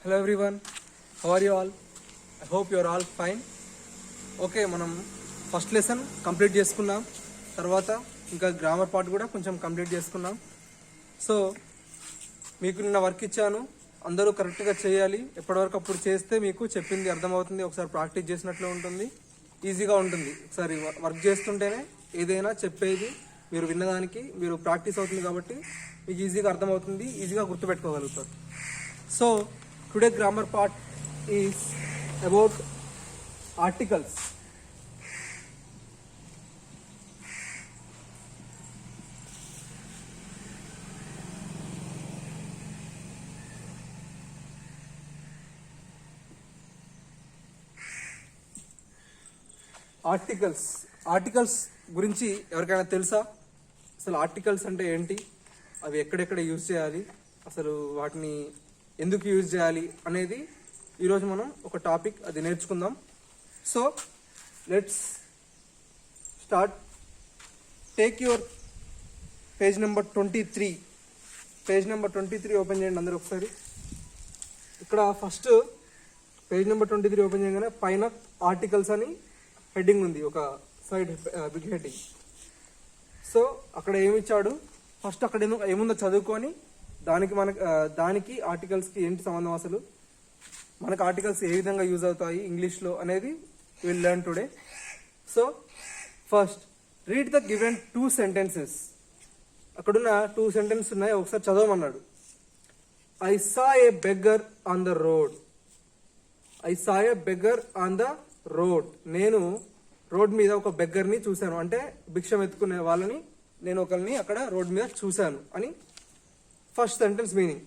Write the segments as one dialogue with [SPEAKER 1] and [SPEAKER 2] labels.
[SPEAKER 1] Hello everyone, how are you all? I hope you are all fine. Okay, మనం first lesson complete చేసుకున్నాం. తర్వాత ఇంకా grammar part కూడా కొంచెం కంప్లీట్ చేసుకున్నాం. సో మీకు నిన్న వర్క్ ఇచ్చాను, అందరూ కరెక్ట్గా చేయాలి. ఎప్పటివరకు అప్పుడు చేస్తే మీకు చెప్పింది అర్థమవుతుంది, ఒకసారి ప్రాక్టీస్ చేసినట్లు ఉంటుంది, ఈజీగా ఉంటుంది. ఒకసారి వర్క్ చేస్తుంటేనే ఏదైనా చెప్పేది మీరు విన్నదానికి మీరు ప్రాక్టీస్ అవుతుంది కాబట్టి మీకు ఈజీగా అర్థమవుతుంది, ఈజీగా గుర్తుపెట్టుకోగలుగుతారు. So today grammar part is about articles. Articles గురించి ఎవరికైనా తెలుసా? అసలు ఆర్టికల్స్ అంటే ఏంటి, అవి ఎక్కడెక్కడ యూజ్ చేయాలి, అసలు వాటిని ఎందుకు యూజ్ చేయాలి అనేది ఈరోజు మనం ఒక టాపిక్ అది నేర్చుకుందాం. So let's start. Take your page number 23. Page number 23 open చేయండి అందరూ ఒకసారి. ఇక్కడ ఫస్ట్ పేజ్ నెంబర్ 23 ఓపెన్ చేయగానే పైన ఆర్టికల్స్ అని హెడ్డింగ్ ఉంది, ఒక సైడ్ బిగ్ హెడ్డింగ్. సో అక్కడ ఏమిచ్చాడు, ఫస్ట్ అక్కడ ఏముందో చదువుకొని దానికి ఆర్టికల్స్కి ఏంటి సంబంధం, అసలు మనకు ఆర్టికల్స్ ఏ విధంగా యూజ్ అవుతాయి ఇంగ్లీష్లో అనేది will learn today. So first read the given 2 sentences. అక్కడున్న 2 sentences ఉన్నాయి, ఒకసారి చదవమన్నాడు. I saw a beggar on the road. I saw a beggar on the road. నేను రోడ్ మీద ఒక బెగ్గర్ని చూశాను, అంటే భిక్షం ఎత్తుకునే వాళ్ళని నేను ఒకరిని అక్కడ రోడ్ మీద చూశాను అని first sentence meaning.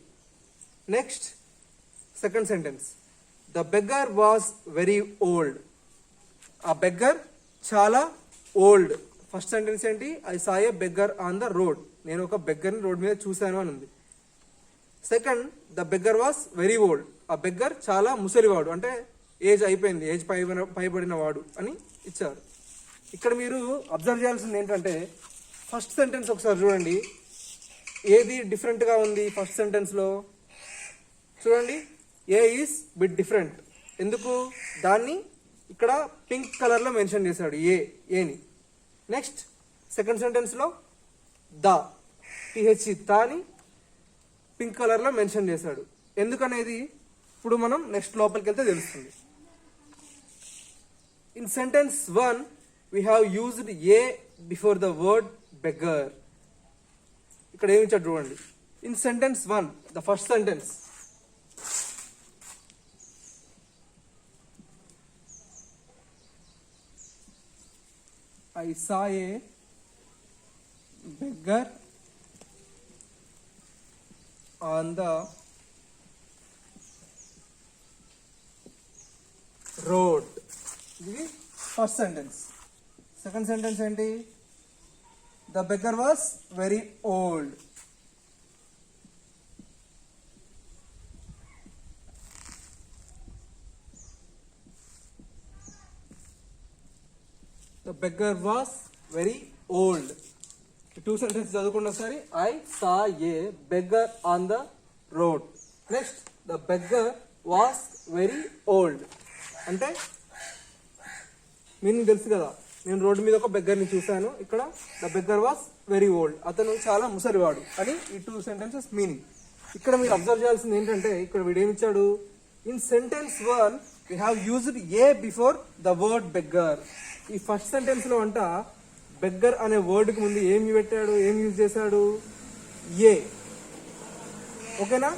[SPEAKER 1] Next second sentence, the beggar was very old. ఆ బెగ్గర్ చాలా ఓల్డ్. ఫస్ట్ సెంటెన్స్ ఏంటి, I saw a beggar on the road, నేను ఒక బెగ్గర్ని రోడ్ మీద చూశాను అని ఉంది. Second, the beggar was very old. ఆ బెగ్గర్ చాలా ముసలివాడు, అంటే ఏజ్ అయిపోయింది, ఏజ్ పైబడిన వాడు అని ఇచ్చారు. ఇక్కడ మీరు అబ్జర్వ్ చేయాల్సింది ఏంటంటే ఫస్ట్ సెంటెన్స్ ఒకసారి చూడండి, ఏది డిఫరెంట్గా ఉంది. ఫస్ట్ సెంటెన్స్లో చూడండి, ఏ ఈజ్ బిట్ డిఫరెంట్. ఎందుకు, దాన్ని ఇక్కడ పింక్ కలర్లో మెన్షన్ చేశాడు ఏని. నెక్స్ట్ సెకండ్ సెంటెన్స్లో టిహెచ్ఈ తాని పింక్ కలర్లో మెన్షన్ చేశాడు. ఎందుకనేది ఇప్పుడు మనం నెక్స్ట్ లోపలికి వెళ్తే తెలుస్తుంది. In sentence 1 we have used a before the word beggar. ఇక్కడ ఏమి ఇచ్చాడు చూడండి. In sentence 1, the first sentence, I saw a beggar on the road. ఇది ఫస్ట్ సెంటెన్స్. సెకండ్ సెంటెన్స్ ఏంటి, the beggar was very old. The beggar was very old. 2 sentence చదువుకున్న సరే, I saw a beggar on the road. Next, the beggar was very old అంటే meaning తెలుసు కదా, నేను road మీద ఒక బెగ్గర్ని చూశాను. ఇక్కడ the beggar was very old, అతను చాలా ముసలివాడు అని ఈ 2 sentences మీనింగ్. ఇక్కడ మీరు అబ్జర్వ్ చేయాల్సింది ఏంటంటే, ఇక్కడ వీడేమిచ్చాడు, in sentence 1 we have used a before the word beggar. ఈ ఫస్ట్ సెంటెన్స్లో అంట బెగ్గర్ అనే వర్డ్కి ముందు ఏమి పెట్టాడు, ఏం యూజ్ చేశాడు, ఏ. ఓకేనా?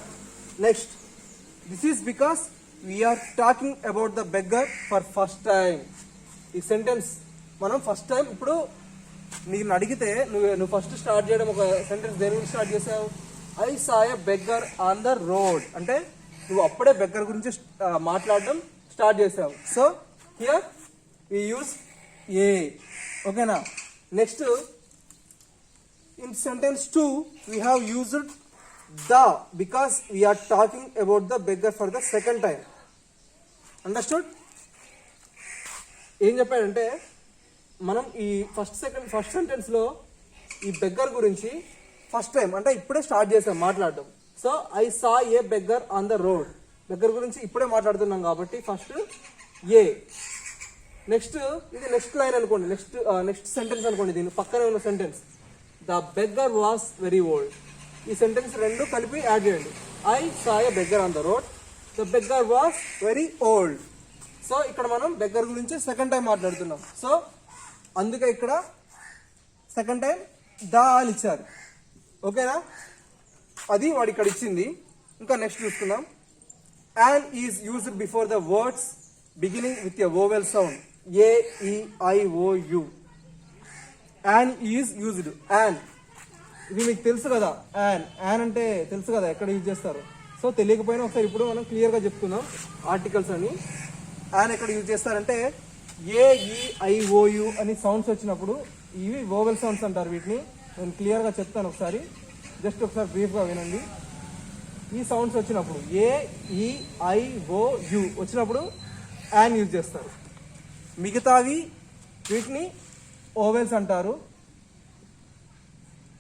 [SPEAKER 1] Next, this is because we're talking about the beggar for first time. ఈ సెంటెన్స్ మనం ఫస్ట్ టైం, ఇప్పుడు నేను అడిగితే నువ్వు ఫస్ట్ స్టార్ట్ చేయడం ఒక సెంటెన్స్ దేని గురించి స్టార్ట్ చేసావు, I saw a beggar on the road అంటే నువ్వు అప్పుడే బెగ్గర్ గురించి మాట్లాడడం స్టార్ట్ చేసావు. So here we use a. ఓకేనా? Next, in sentence 2 we have used the because we are talking about the beggar for the second time. Understood? ఏం చెప్పాడంటే, మనం ఈ ఫస్ట్ సెంటెన్స్లో ఈ బెగ్గర్ గురించి ఫస్ట్ టైం అంటే ఇప్పుడే స్టార్ట్ చేసాం మాట్లాడడం. So I saw a beggar on the road, దగ్గర గురించి ఇప్పుడే మాట్లాడుతున్నాం కాబట్టి ఫస్ట్ ఏ. నెక్స్ట్ ఇది నెక్స్ట్ లైన్ అనుకోండి, నెక్స్ట్ సెంటెన్స్ అనుకోండి, దీని పక్కనే ఉన్న sentence the beggar was very old. ఈ సెంటెన్స్ రెండు కలిపి యాడ్ చేయండి. I saw a beggar on the road, the beggar was very old. So ఇక్కడ మనం బెగ్గర్ గురించి సెకండ్ టైం మాట్లాడుతున్నాం. సో అందుకే ఇక్కడ సెకండ్ టైం ద అని ఇచ్చారు. ఓకేనా, అది వాడు ఇక్కడ ఇచ్చింది. ఇంకా నెక్స్ట్ చూసుకుందాం. An is used before the words beginning with a vowel sound AEIOU. An is used. An ఇది మీకు తెలుసు కదా, యాన్ అంటే తెలుసు కదా ఎక్కడ యూజ్ చేస్తారు. సో తెలియకపోయినా ఒకసారి ఇప్పుడు మనం క్లియర్గా చెప్తున్నాం ఆర్టికల్స్ అని. యాన్ ఎక్కడ యూజ్ చేస్తారంటే AEIOU అని సౌండ్స్ వచ్చినప్పుడు, ఇవి వోవెల్ సౌండ్స్ అంటారు వీటిని. నేను క్లియర్గా చెప్తాను ఒకసారి, జస్ట్ ఒకసారి బ్రీఫ్గా వినండి. ఈ సౌండ్స్ వచ్చినప్పుడు AEIOU వచ్చినప్పుడు యాన్ యూజ్ చేస్తారు. మిగతావి వీటిని ఓవెల్స్ అంటారు.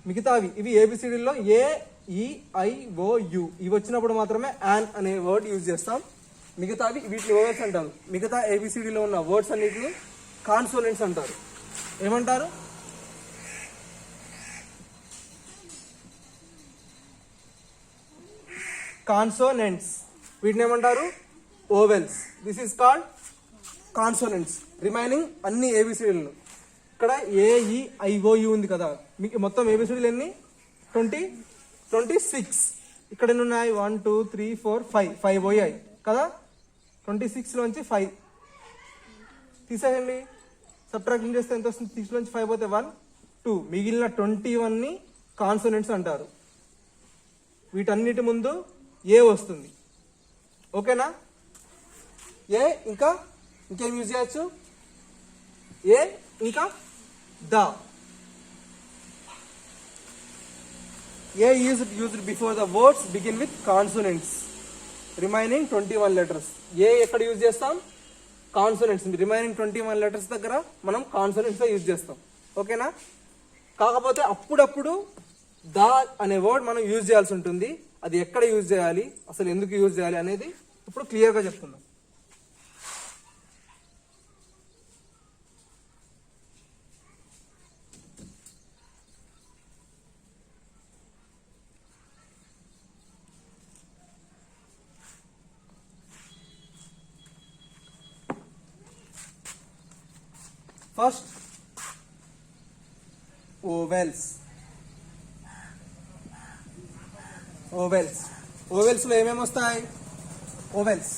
[SPEAKER 1] మిగతావి ఇవి ఏబిసిడీలో AEIOU ఇవి వచ్చినప్పుడు మాత్రమే యాన్ అనే వర్డ్ యూజ్ చేస్తాం. మిగతావి వీటిని ఓవెల్స్ అంటారు. మిగతా ఏబిసిడీలో ఉన్న వర్డ్స్ అన్నిటిని కాన్సోనెంట్స్ అంటారు. ఏమంటారు? కాన్సోనెంట్స్. వీటిని ఏమంటారు? Vowels. This is called consonants. Remaining అన్ని ఏబిసిడీలను. ఇక్కడ AEIOU ఉంది కదా, మీకు మొత్తం ఏబిసిడీలు ఎన్ని? 26. ఇక్కడ ఎన్ని ఉన్నాయి? 1 2 3 4 5 పోయాయి కదా. 26లోంచి 5 తీసేయండి. సబ్ట్రాక్షన్ చేస్తే ఎంత వస్తుంది? 6లోంచి 5 పోతే 1 2. మిగిలిన 21ని కాన్సోనెంట్స్ అంటారు. వీటన్నిటి ముందు ఏ వస్తుంది. ఓకేనా? ఇంకేం యూజ్ చేయొచ్చు? ఏ ఇంకా the. A used before the words begin with consonants. Remaining 21 letters. A ఎక్కడ యూజ్ చేస్తాం? కాన్సోనెంట్స్. రిమైనింగ్ 21 లెటర్స్ దగ్గర మనం కాన్సోనెంట్స్ యూజ్ చేస్తాం. ఓకేనా? కాకపోతే అప్పుడప్పుడు ద అనే వర్డ్ మనం యూజ్ చేయాల్సి ఉంటుంది. అది ఎక్కడ యూజ్ చేయాలి, అసలు ఎందుకు యూజ్ చేయాలి అనేది ఇప్పుడు క్లియర్గా చెప్తున్నాం. First vowels. ఓవెల్స్ లో ఏమేమి వస్తాయి? ఓవెల్స్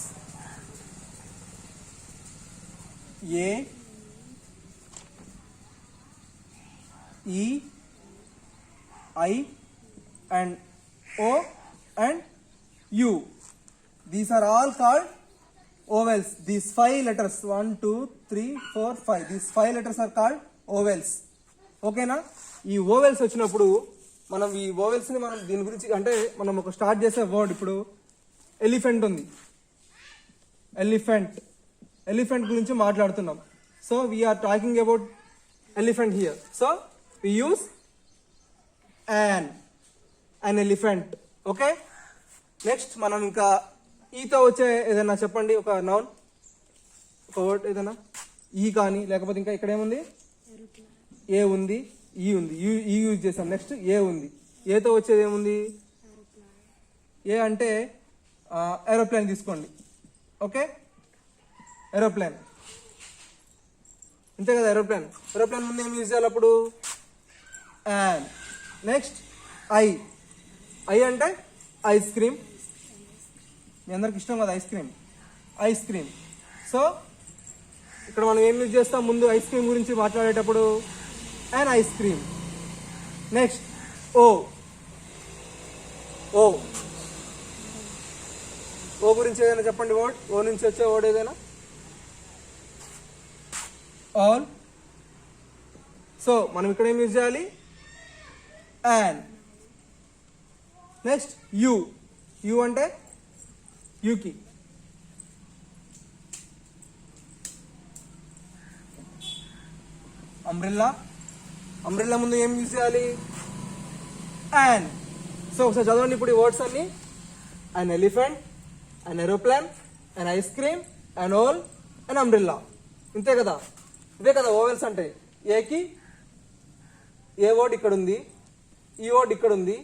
[SPEAKER 1] ఏ, ఈ, I and O and U. These are all called ovels. These 5 letters 1 2 3 4 5. These 5 letters are called ovels. ఓకేనా? ఈ ఓవెల్స్ వచ్చినప్పుడు మనం ఈ ఓవెల్స్ ని మనం దీని గురించి అంటే మనం ఒక స్టార్ట్ చేసే వర్డ్. ఇప్పుడు ఎలిఫెంట్ ఉంది. ఎలిఫెంట్ గురించి మాట్లాడుతున్నాం. So we're talking about elephant here. So we use an elephant. Okay, next మనం ఇంకా ఈతో వచ్చే ఏదైనా చెప్పండి, ఒక నౌన్, ఒక వర్డ్ ఏదైనా. ఈ కానీ లేకపోతే ఇంకా ఇక్కడ ఏముంది? ఏ ఉంది, ఈ ఉంది, ఈ యూజ్ చేసాం. నెక్స్ట్ ఏ ఉంది. ఏతో వచ్చేది ఏముంది? ఏ అంటే ఏరోప్లేన్ తీసుకోండి. ఓకే, ఏరోప్లేన్ అంతే కదా. ఏరోప్లేన్ ముందు ఏం యూజ్ చేయాలి అప్పుడు? అండ్ నెక్స్ట్ ఐ అంటే ఐస్ క్రీమ్. మీ అందరికి ఇష్టం కదా ఐస్ క్రీమ్. సో ఇక్కడ మనం ఏం యూజ్ చేస్తాం? ముందు ఐస్ క్రీమ్ గురించి మాట్లాడేటప్పుడు అండ్ ఐస్ క్రీమ్. నెక్స్ట్ ఓ గురించి ఏదైనా చెప్పండి వర్డ్. ఓ నుంచి వచ్చే వర్డ్ ఏదైనా. ఆల్. సో మనం ఇక్కడ ఏం యూజ్ చేయాలి? అండ్ నెక్స్ట్ యు అంటే యూకి. అంబ్రెల్లా ముందు ఏం యూజ్ చేయాలి? అండ్. సో ఒకసారి చదవండి ఇప్పుడు ఈ వర్డ్స్ అన్ని. an elephant, an aeroplane, an ice cream, an owl, an umbrella. ఇంతే కదా, ఇవే కదా ఓవెల్స్ అంటే. ఏకి ఏ వర్డ్ ఇక్కడ ఉంది, ఈ వర్డ్ ఇక్కడ ఉంది,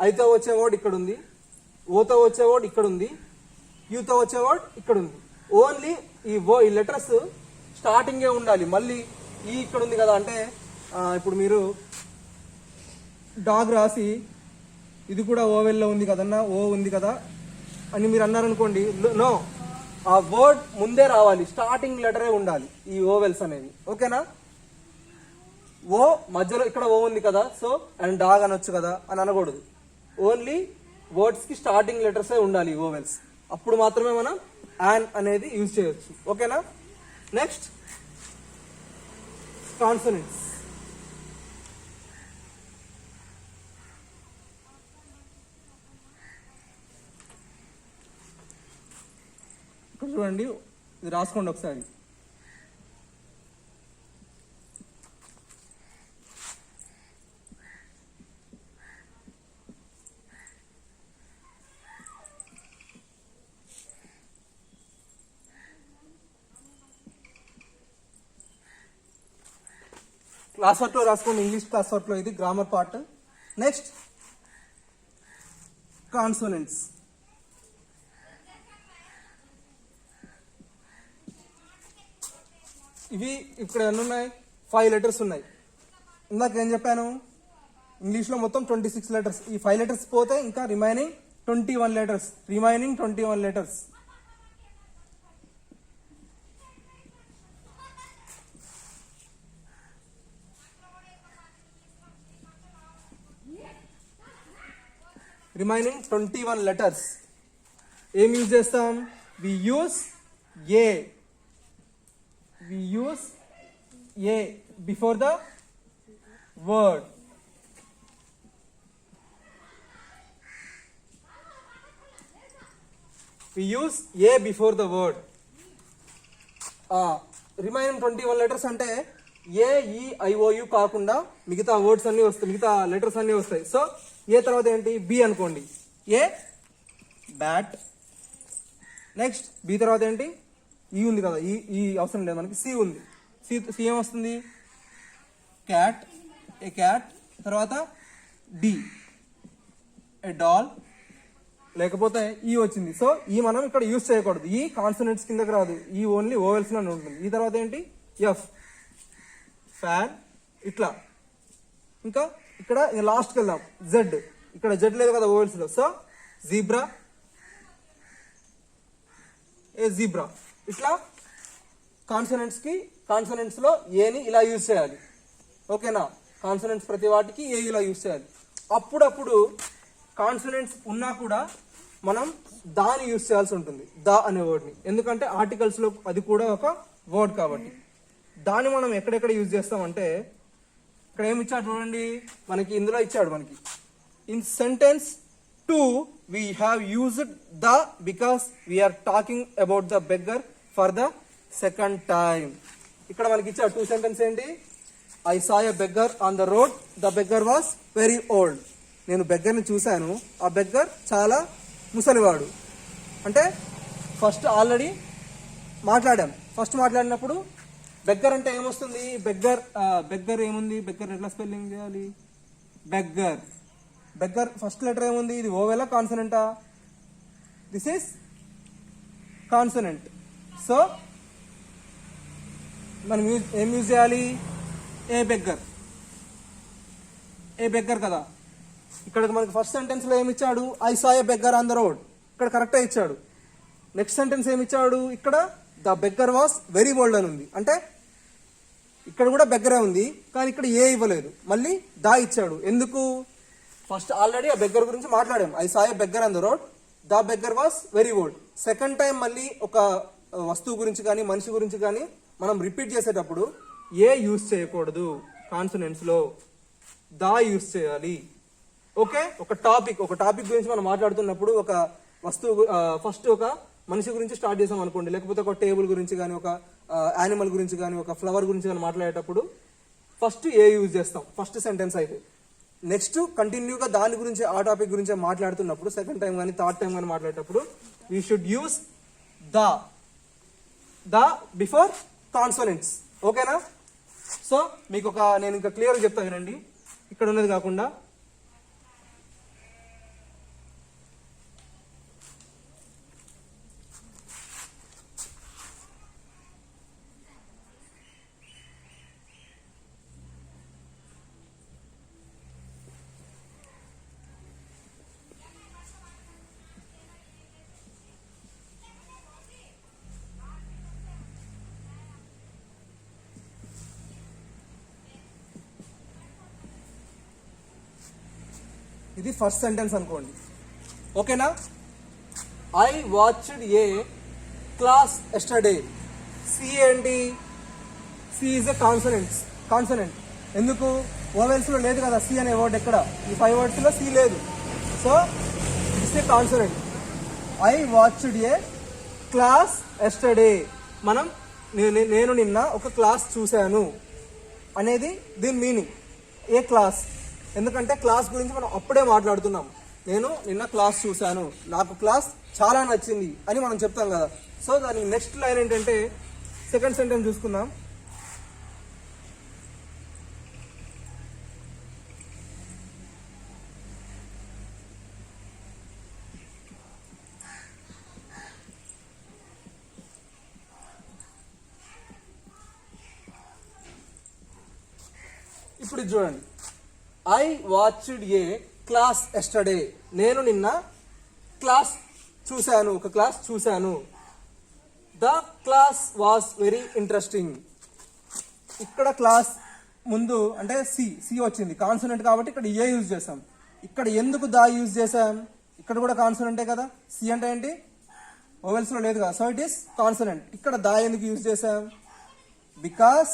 [SPEAKER 1] ఐతో వచ్చే వర్డ్ ఇక్కడ ఉంది, ఓతో వచ్చే వర్డ్ ఇక్కడ ఉంది, యూతో వచ్చే వర్డ్ ఇక్కడ ఉంది. ఓన్లీ ఈ లెటర్స్ స్టార్టింగే ఉండాలి. మళ్ళీ ఈ ఇక్కడ ఉంది కదా అంటే ఇప్పుడు మీరు డాగ్ రాసి ఇది కూడా ఓవెల్లో ఉంది కదన్నా, ఓ ఉంది కదా అని మీరు అన్నారనుకోండి, నో, ఆ వర్డ్ ముందే రావాలి, స్టార్టింగ్ లెటరే ఉండాలి ఈ ఓవెల్స్ అనేవి. ఓకేనా? ఓ మధ్యలో ఇక్కడ ఓ ఉంది కదా, సో అండ్ డాగ్ అనొచ్చు కదా అని అనకూడదు. ఓన్లీ వర్డ్స్ కి స్టార్టింగ్ లెటర్సే ఉండాలి ఈ ఓవెల్స్. అప్పుడు మాత్రమే మనం యాన్ అనేది యూజ్ చేయొచ్చు. ఓకేనా? Next consonants. ఇక్కడ చూడండి, ఇది రాసుకోండి ఒకసారి. క్లాస్ వర్క్ లో రాసుకోండి, ఇంగ్లీష్ క్లాస్ వర్క్ లో ఇది గ్రామర్ పార్ట్. Next consonants. ఇవి ఇక్కడ ఎన్ని ఉన్నాయి? 5 లెటర్స్ ఉన్నాయి. ఇందాక ఏం చెప్పాను, ఇంగ్లీష్ లో మొత్తం 26 లెటర్స్. ఈ 5 లెటర్స్ పోతే ఇంకా రిమైనింగ్ 21 లెటర్స్. రిమైనింగ్ 21 లెటర్స్ ఏం యూజ్ చేస్తాం? We use a before the word. Remaining 21 letters అంటే ఏ, ఈ, ఐఓయు కాకుండా మిగతా వర్డ్స్ అన్ని వస్తాయి, మిగతా లెటర్స్ అన్ని వస్తాయి. సో ఏ తర్వాత ఏంటి? బి అనుకోండి. ఏ బ్యాట్. నెక్స్ట్ బి తర్వాత ఏంటి? ఈ ఉంది కదా, ఈ అవసరం లేదు మనకి. సి ఉంది. సి ఏమొస్తుంది? క్యాట్. ఏ క్యాట్. తర్వాత డి ఏ డాల్. లేకపోతే ఈ వచ్చింది. సో ఈ మనం ఇక్కడ యూజ్ చేయకూడదు. ఈ కాన్సనెంట్స్ కిందకి రాదు, ఈ ఓన్లీ ఓవెల్స్ లోనే ఉంటుంది. ఈ తర్వాత ఏంటి? F fan. ఇట్లా ఇంకా ఇక్కడ లాస్ట్కి వెళ్దాం. జెడ్. ఇక్కడ జెడ్ లేదు కదా ఓవెల్స్ లో, సో జీబ్రా. ఏ జీబ్రా. ఇట్లా కాన్సనెంట్స్ లో ఏని ఇలా యూజ్ చేయాలి. ఓకేనా? కాన్సనెంట్స్ ప్రతి వాటికి ఏ ఇలా యూజ్ చేయాలి. అప్పుడప్పుడు కాన్సనెంట్స్ ఉన్నా కూడా మనం దాని యూజ్ చేయాల్సి ఉంటుంది, దా అనే వర్డ్ని. ఎందుకంటే ఆర్టికల్స్ లో అది కూడా ఒక వర్డ్ కాబట్టి. దాన్ని మనం ఎక్కడెక్కడ యూజ్ చేస్తామంటే, ఇక్కడ ఏమి ఇచ్చాడు చూడండి మనకి, ఇందులో ఇచ్చాడు మనకి. In sentence 2 we have used the because we are talking about the beggar for the second time. ఇక్కడ మనకి ఇచ్చాడు 2 సెంటెన్స్ ఏంటి? I saw a beggar on the road, the beggar was very old. నేను బెగ్గర్ని చూశాను, ఆ బెగ్గర్ చాలా ముసలివాడు. అంటే ఫస్ట్ ఆల్రెడీ మాట్లాడాం. ఫస్ట్ మాట్లాడినప్పుడు బెగ్గర్ అంటే ఏమొస్తుంది? బెగ్గర్ ఏముంది? బెగ్గర్ ఎట్లా స్పెల్లింగ్ చేయాలి? బెగ్గర్ ఫస్ట్ లెటర్ ఏముంది? ఇది ఓవెలా కాన్సనెంటా? This is consonant. సో మనం ఏం యూజ్ చేయాలి? ఏ బెగ్గర్ కదా. ఇక్కడ మనకి ఫస్ట్ సెంటెన్స్ లో ఏమి ఇచ్చాడు? I saw a beggar on the road. ఇక్కడ కరెక్టే ఇచ్చాడు. నెక్స్ట్ సెంటెన్స్ ఏమి ఇచ్చాడు? ఇక్కడ the beggar was very old అని ఉంది. అంటే ఇక్కడ కూడా బెగ్గరే ఉంది, కానీ ఇక్కడ ఏ ఇవ్వలేదు, మళ్ళీ దా ఇచ్చాడు. ఎందుకు? ఫస్ట్ ఆల్రెడీ ఆ బెగ్గర్ గురించి మాట్లాడాం. I saw a beggar on the road, the beggar was very old. Second time మళ్ళీ ఒక వస్తువు గురించి కానీ మనిషి గురించి కానీ మనం రిపీట్ చేసేటప్పుడు ఏ యూజ్ చేయకూడదు. కాన్సనెంట్స్ లో దా యూజ్ చేయాలి. ఓకే? ఒక టాపిక్ గురించి మనం మాట్లాడుతున్నప్పుడు ఒక వస్తువు ఫస్ట్ ఒక మనిషి గురించి స్టార్ట్ చేసాం అనుకోండి, లేకపోతే ఒక టేబుల్ గురించి కానీ, ఒక యానిమల్ గురించి కానీ, ఒక ఫ్లవర్ గురించి కానీ మాట్లాడేటప్పుడు ఫస్ట్ ఏ యూజ్ చేస్తాం ఫస్ట్ సెంటెన్స్ అయితే. నెక్స్ట్ కంటిన్యూగా దాని గురించి ఆ టాపిక్ గురించి మాట్లాడుతున్నప్పుడు సెకండ్ టైం కానీ థర్డ్ టైం కానీ మాట్లాడేటప్పుడు we should use the before consonants. ఓకేనా? సో మీకు నేను ఇంకా క్లియర్గా చెప్తా వినండి, ఇక్కడ ఉన్నది కాకుండా. ఇది ఫస్ట్ సెంటెన్స్ అనుకోండి. ఓకేనా? I watched a class yesterday. C ఏంటి? C is a consonant. ఎందుకు? ఓవెల్స్ లో లేదు కదా సి అనే వర్డ్. ఎక్కడ ఈ 5 words లో సి లేదు. So it's a consonant. I watched a class yesterday. నేను నిన్న ఒక క్లాస్ చూశాను అనేది దీని మీనింగ్. ఏ క్లాస్? ఎందుకంటే క్లాస్ గురించి మనం అప్పుడే మాట్లాడుతున్నాం. నేను నిన్న క్లాస్ చూశాను, నాకు క్లాస్ చాలా నచ్చింది అని మనం చెప్తాం కదా. సో దానికి నెక్స్ట్ లైన్ ఏంటంటే సెకండ్ సెంటెన్స్ చూసుకుందాం. ఇప్పుడు చూడండి, I watched a class yesterday. నేను నిన్న క్లాస్ చూశాను, ఒక క్లాస్ చూశాను. The class was very interesting. ఇక్కడ క్లాస్ ముందు అంటే సి వచ్చింది, కాన్సనెంట్ కాబట్టి ఇక్కడ ఏ యూజ్ చేసాం. ఇక్కడ ఎందుకు ద యూజ్ చేసాం? ఇక్కడ కూడా కాన్సనెంటే కదా. సి అంటే ఏంటి? ఓవెల్స్ లో లేదు కదా, సో ఇట్ ఈస్ కాన్సనెంట్. ఇక్కడ ద ఎందుకు యూజ్ చేసాం? Because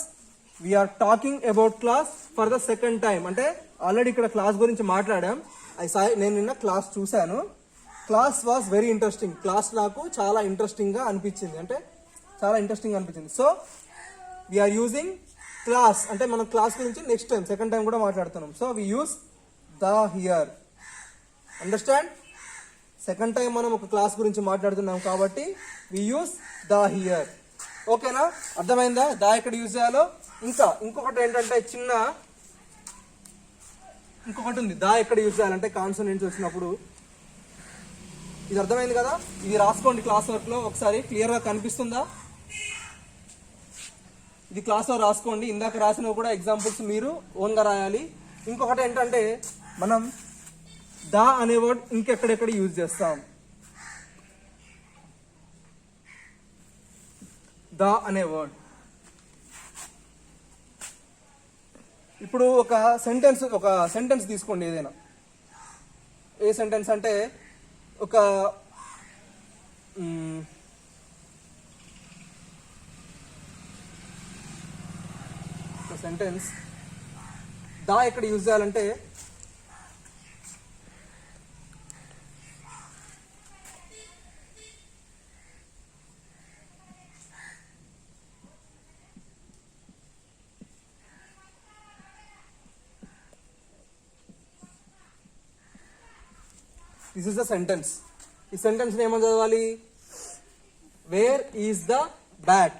[SPEAKER 1] we're talking about class for the second time. అంటే ఆల్రెడీ ఇక్కడ క్లాస్ గురించి మాట్లాడాం. నేను నిన్న క్లాస్ చూశాను, class was very interesting. Class నాకు చాలా ఇంట్రెస్టింగ్ గా అనిపించింది, అంటే చాలా ఇంట్రెస్టింగ్ అనిపించింది. సో వీఆర్ యూజింగ్ క్లాస్ అంటే మనం క్లాస్ గురించి నెక్స్ట్ టైం సెకండ్ టైం కూడా మాట్లాడుతున్నాం. So we use the here. Understand? Second time మనం ఒక క్లాస్ గురించి మాట్లాడుతున్నాం కాబట్టి వి యూస్ ద హియర్. ఓకేనా? అర్థమైందా ద ఎక్కడ యూజ్ చేయాలో? ఇంకొకటి ఏంటంటే ఇంకొకటి ఉంది, దా ఎక్కడ యూజ్ చేయాలంటే కాన్సోనెంట్స్ వచ్చినప్పుడు. ఇది అర్థమైంది కదా? ఇది రాసుకోండి క్లాస్ వర్క్ లో ఒకసారి, క్లియర్ గా కనిపిస్తుందా? ఇది క్లాస్ లో రాసుకోండి. ఇందాక రాసినవి కూడా ఎగ్జాంపుల్స్ మీరు ఓన్ గా రాయాలి. ఇంకొకటి ఏంటంటే మనం దా అనే వర్డ్ ఇంకెక్కడెక్కడ యూజ్ చేస్తాం. దా అనే వర్డ్ ఇప్పుడు ఒక సెంటెన్స్ తీసుకోండి ఏదైనా. ఏ సెంటెన్స్ అంటే ఒక సెంటెన్స్ దా ఎక్కడ యూజ్ చేయాలంటే దిస్ ఇస్ ద సెంటెన్స్. ఈ సెంటెన్స్ ఏమని చదవాలి? Where is the bat.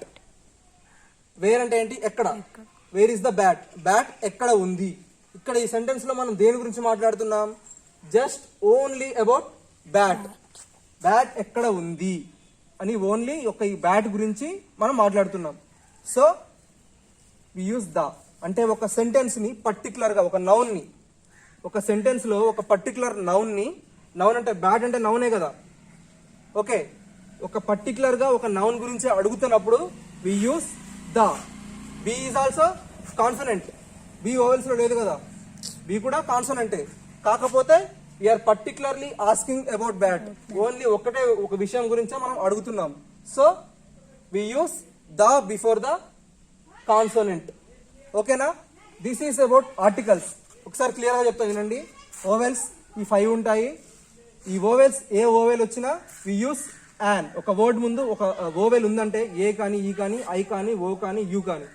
[SPEAKER 1] Where అంటే ఏంటి? ఎక్కడ. Where is the bat. Bat ఎక్కడ ఉంది. ఇక్కడ ఈ సెంటెన్స్ లో మనం దేని గురించి మాట్లాడుతున్నాం? Just only about bat. Bat ఎక్కడ ఉంది అని ఓన్లీ ఈ బ్యాట్ గురించి మనం మాట్లాడుతున్నాం. సో వి యూజ్ ద అంటే ఒక సెంటెన్స్ ని పర్టికులర్ గా ఒక నౌన్ ని, ఒక సెంటెన్స్ లో ఒక పర్టికులర్ నౌన్ ని, నౌన్ అంటే బ్యాట్ అంటే నౌనే కదా. ఓకే, ఒక పర్టికులర్ గా ఒక నౌన్ గురించి అడుగుతున్నప్పుడు we use the. B is also consonant. B vowels లో లేదు కదా, బి కూడా కాన్సనెంటే. కాకపోతే we are particularly asking about bat. Only ఒక విషయం గురించే మనం అడుగుతున్నాం. So we use the before the consonant. ఓకేనా? This is about articles. ఒకసారి క్లియర్ గా చెప్తా వినండి. ఓవెల్స్ ఈ 5 ఉంటాయి. ఈ ఓవెల్స్ ఏ ఓవెల్ వచ్చినా వి యూస్ యాన్. ఒక వర్డ్ ముందు ఒక ఓవెల్ ఉందంటే ఏ కానీ, ఈ కానీ, ఐ కానీ, ఓ కానీ, యూ కానీ,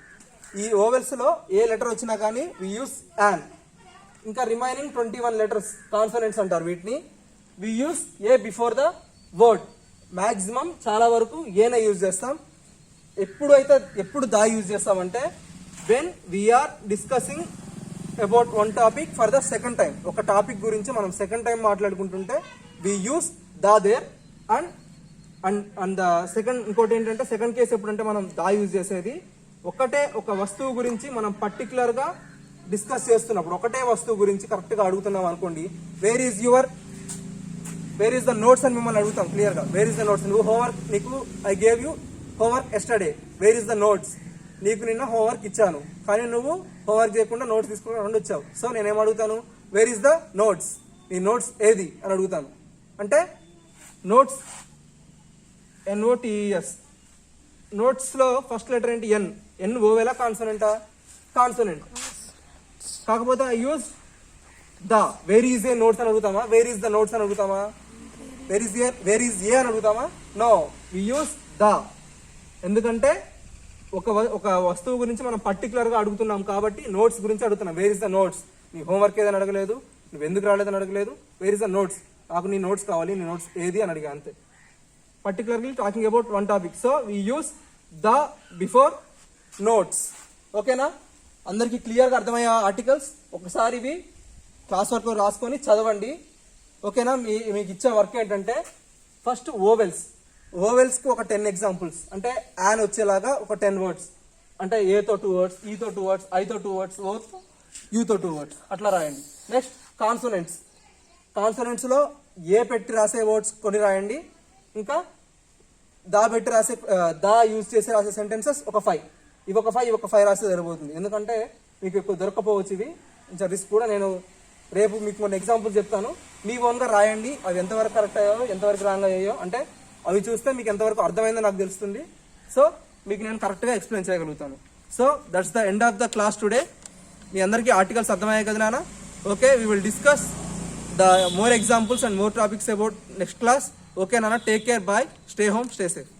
[SPEAKER 1] ఈ ఓవెల్స్ లో ఏ లెటర్ వచ్చినా కానీ వి యూస్ యాన్. ఇంకా రిమైనింగ్ 21 లెటర్స్ కాన్సోనెంట్స్ అంటారు వీటిని. We use a before the word. Maximum చాలా వరకు ఏనే యూజ్ చేస్తాం. ఎప్పుడు దా యూజ్ చేస్తామంటే when we are discussing about one topic for the second time. ఒక టాపిక్ గురించి మనం సెకండ్ టైం మాట్లాడుకుంటుంటే we use the there. And the second ఇంకోటి ఏంటంటే సెకండ్ కేసు ఎప్పుడంటే మనం దా యూజ్ చేసేది ఒక వస్తువు గురించి మనం పర్టికులర్ గా డిస్కస్ చేస్తున్నప్పుడు, ఒకటే వస్తువు గురించి కరెక్ట్ గా అడుగుతున్నాం అనుకోండి, వేర్ ఈస్ ద నోట్స్ అని మిమ్మల్ని అడుగుతాం క్లియర్ గా. Wear is the notes? నువ్వు హోంవర్క్, నీకు I gave you homework yesterday, wear is the notes? నీకు నిన్న హోంవర్క్ ఇచ్చాను కానీ నువ్వు హోంవర్క్ చేయకుండా నోట్స్ తీసుకుని రెండు వచ్చావు. సో నేనేం అడుగుతాను? Where is the notes? నీ నోట్స్ ఏది అని అడుగుతాను. అంటే నోట్స్ NOTES. నోట్స్ లో ఫస్ట్ లెటర్ ఏంటి? ఎన్ ఓవెలా కాన్సోనెంటా? కాన్సోనెంట్. కాకపోతే I use the. Where is a notes అని అడుగుతామా? వేర్ ఈజ్ ద నోట్స్ అని అడుగుతామా? వేర్ ఈజ్ ఏ అని అడుగుతామా? No, we use the. ఎందుకంటే ఒక వస్తువు గురించి మనం పర్టికులర్ గా అడుగుతున్నాం కాబట్టి నోట్స్ గురించి అడుగుతున్నాం. Where is the notes? నీ హోంవర్క్ ఏదని అడగలేదు, నువ్వు ఎందుకు రాలేదని అడగలేదు. Where is the notes? నాకు నీ నోట్స్ కావాలి, నీ నోట్స్ ఏది అని అడిగా, అంతే. Particularly talking about one topic. So we use the before notes. ఓకేనా? అందరికి క్లియర్ గా అర్థమయ్యే ఆర్టికల్స్. ఒకసారి ఇవి క్లాస్ వర్క్ లో రాసుకొని చదవండి. ఓకేనా? మీకు ఇచ్చే వర్క్ ఏంటంటే ఫస్ట్ ఓవెల్స్ కి ఒక 10 ఎగ్జాంపుల్స్, అంటే యాన్ వచ్చేలాగా ఒక 10 వర్డ్స్, అంటే ఏతో 2 వర్డ్స్, ఈతో 2 వర్డ్స్, ఐతో 2 వర్డ్స్, ఓతో యూతో 2 వర్డ్స్ అట్లా రాయండి. నెక్స్ట్ కాన్సోనెంట్స్ లో ఏ పెట్టి రాసే వర్డ్స్ కొన్ని రాయండి. ఇంకా దా పెట్టి రాసే దా యూజ్ చేసి రాసే సెంటెన్సెస్ ఒక 5. ఇవి ఒక 5 రాస్తే సరిపోతుంది. ఎందుకంటే మీకు ఎక్కువ దొరకపోవచ్చు ఇవి, కొంచెం రిస్క్ కూడా. నేను రేపు మీకు కొన్ని ఎగ్జాంపుల్స్ చెప్తాను, మీ ఓన్గా రాయండి. అవి ఎంతవరకు కరెక్ట్ అయ్యాయో ఎంతవరకు రాంగ్ అయ్యాయో, అంటే అవి చూస్తే మీకు ఎంతవరకు అర్థమైందో నాకు తెలుస్తుంది. సో మీకు నేను కరెక్ట్గా ఎక్స్ప్లెయిన్ చేయగలుగుతాను. So that's the end of the class today. మీ అందరికీ ఆర్టికల్స్ అర్థమయ్యాయి కదా నాన్న? Okay, we will discuss the more examples and more topics about next class. Okay నాన్న, take care, bye, stay home, stay safe.